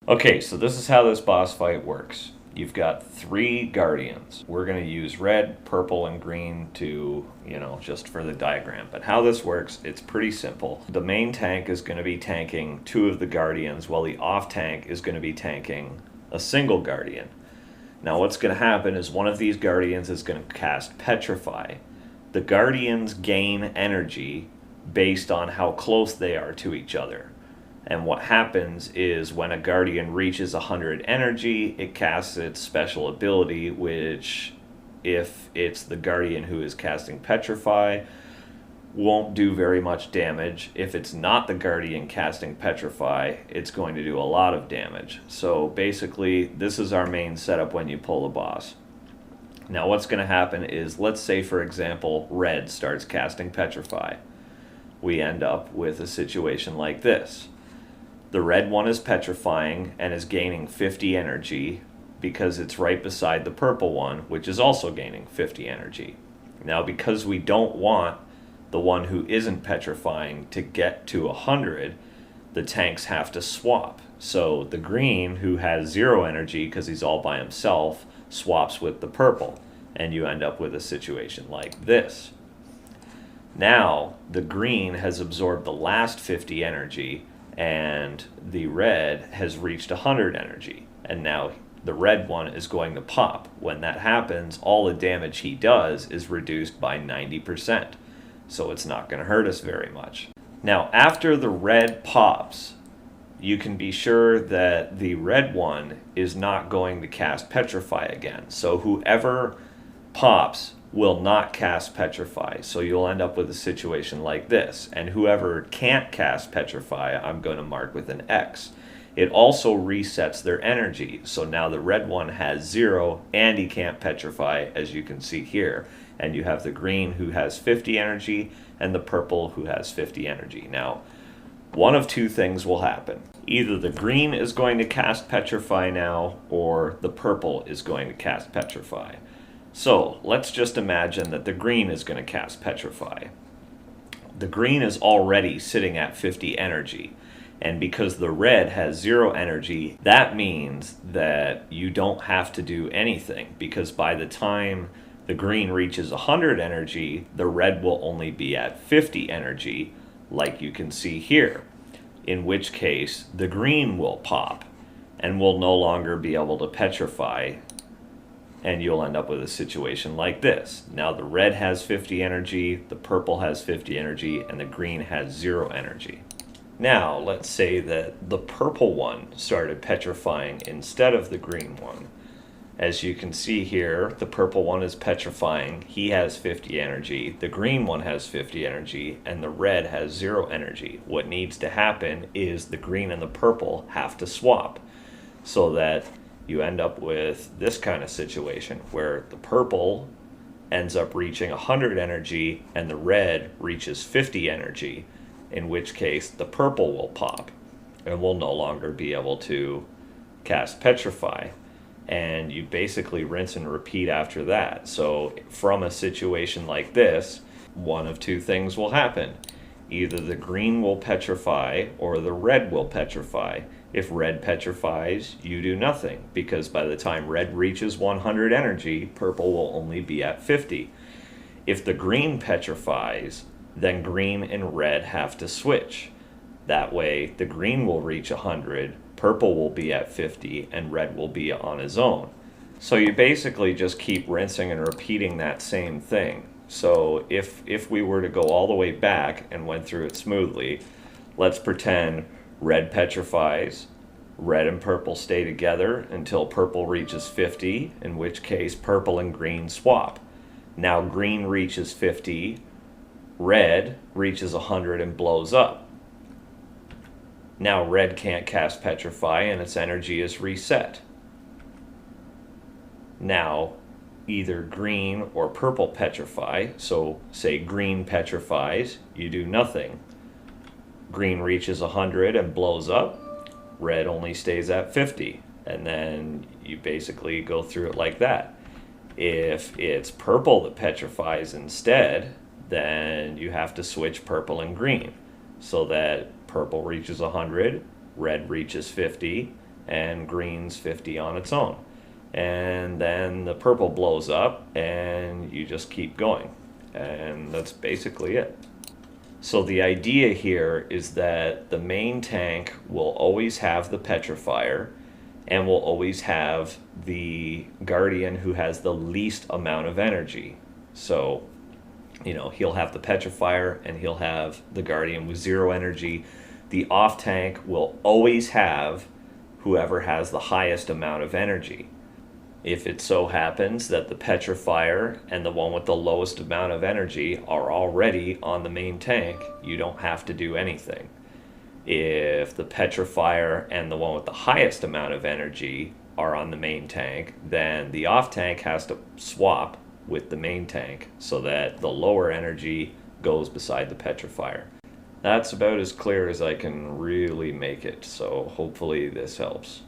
Okay, so this is how this boss fight works. You've got 3 guardians. We're going to use red, purple, and green to, just for the diagram. But how this works, it's pretty simple. The main tank is going to be tanking 2 of the guardians, while the off tank is going to be tanking a single guardian. Now what's going to happen is one of these guardians is going to cast Petrify. The guardians gain energy based on how close they are to each other. And what happens is when a guardian reaches 100 energy, it casts its special ability, which, if it's the guardian who is casting Petrify, won't do very much damage. If it's not the guardian casting Petrify, it's going to do a lot of damage. So basically, this is our main setup when you pull the boss. Now what's going to happen is, let's say for example, red starts casting Petrify. We end up with a situation like this. The red one is petrifying and is gaining 50 energy because it's right beside the purple one, which is also gaining 50 energy. Now, because we don't want the one who isn't petrifying to get to 100, the tanks have to swap. So the green, who has 0 energy because he's all by himself, swaps with the purple, and you end up with a situation like this. Now, the green has absorbed the last 50 energy, and the red has reached 100 energy, and now the red one is going to pop. When that happens, all the damage he does is reduced by 90%, so it's not going to hurt us very much. Now, after the red pops, you can be sure that the red one is not going to cast Petrify again, so whoever pops will not cast Petrify, so you'll end up with a situation like this. And whoever can't cast Petrify, I'm going to mark with an X. It also resets their energy, so now the red one has 0 and he can't Petrify, as you can see here. And you have the green who has 50 energy and the purple who has 50 energy. Now, one of 2 things will happen. Either the green is going to cast Petrify now, or the purple is going to cast Petrify. So let's just imagine that the green is going to cast Petrify. The green is already sitting at 50 energy, and because the red has 0 energy, that means that you don't have to do anything, because by the time the green reaches 100 energy, the red will only be at 50 energy, like you can see here, in which case the green will pop and will no longer be able to Petrify, and you'll end up with a situation like this. Now the red has 50 energy, the purple has 50 energy, and the green has 0 energy. Now let's say that the purple one started petrifying instead of the green one. As you can see here, the purple one is petrifying, he has 50 energy, the green one has 50 energy, and the red has 0 energy. What needs to happen is the green and the purple have to swap, so that you end up with this kind of situation where the purple ends up reaching 100 energy and the red reaches 50 energy, in which case the purple will pop and will no longer be able to cast Petrify. And you basically rinse and repeat after that. So from a situation like this, one of 2 things will happen. Either the green will petrify or the red will petrify. If red petrifies, you do nothing, because by the time red reaches 100 energy, purple will only be at 50. If the green petrifies, then green and red have to switch. That way, the green will reach 100, purple will be at 50, and red will be on his own. So you basically just keep rinsing and repeating that same thing. So if we were to go all the way back and went through it smoothly, let's pretend red petrifies, red and purple stay together until purple reaches 50, in which case purple and green swap. Now green reaches 50, red reaches 100 and blows up. Now red can't cast Petrify and its energy is reset. Now either green or purple petrify, so say green petrifies, you do nothing. Green reaches 100 and blows up, red only stays at 50, and then you basically go through it like that. If it's purple that petrifies instead, then you have to switch purple and green, so that purple reaches 100, red reaches 50, and green's 50 on its own. And then the purple blows up and you just keep going. And that's basically it. So the idea here is that the main tank will always have the petrifier and will always have the guardian who has the least amount of energy. So, he'll have the petrifier and he'll have the guardian with 0 energy. The off tank will always have whoever has the highest amount of energy. If it so happens that the petrifier and the one with the lowest amount of energy are already on the main tank, you don't have to do anything. If the petrifier and the one with the highest amount of energy are on the main tank, then the off tank has to swap with the main tank so that the lower energy goes beside the petrifier. That's about as clear as I can really make it, so hopefully this helps.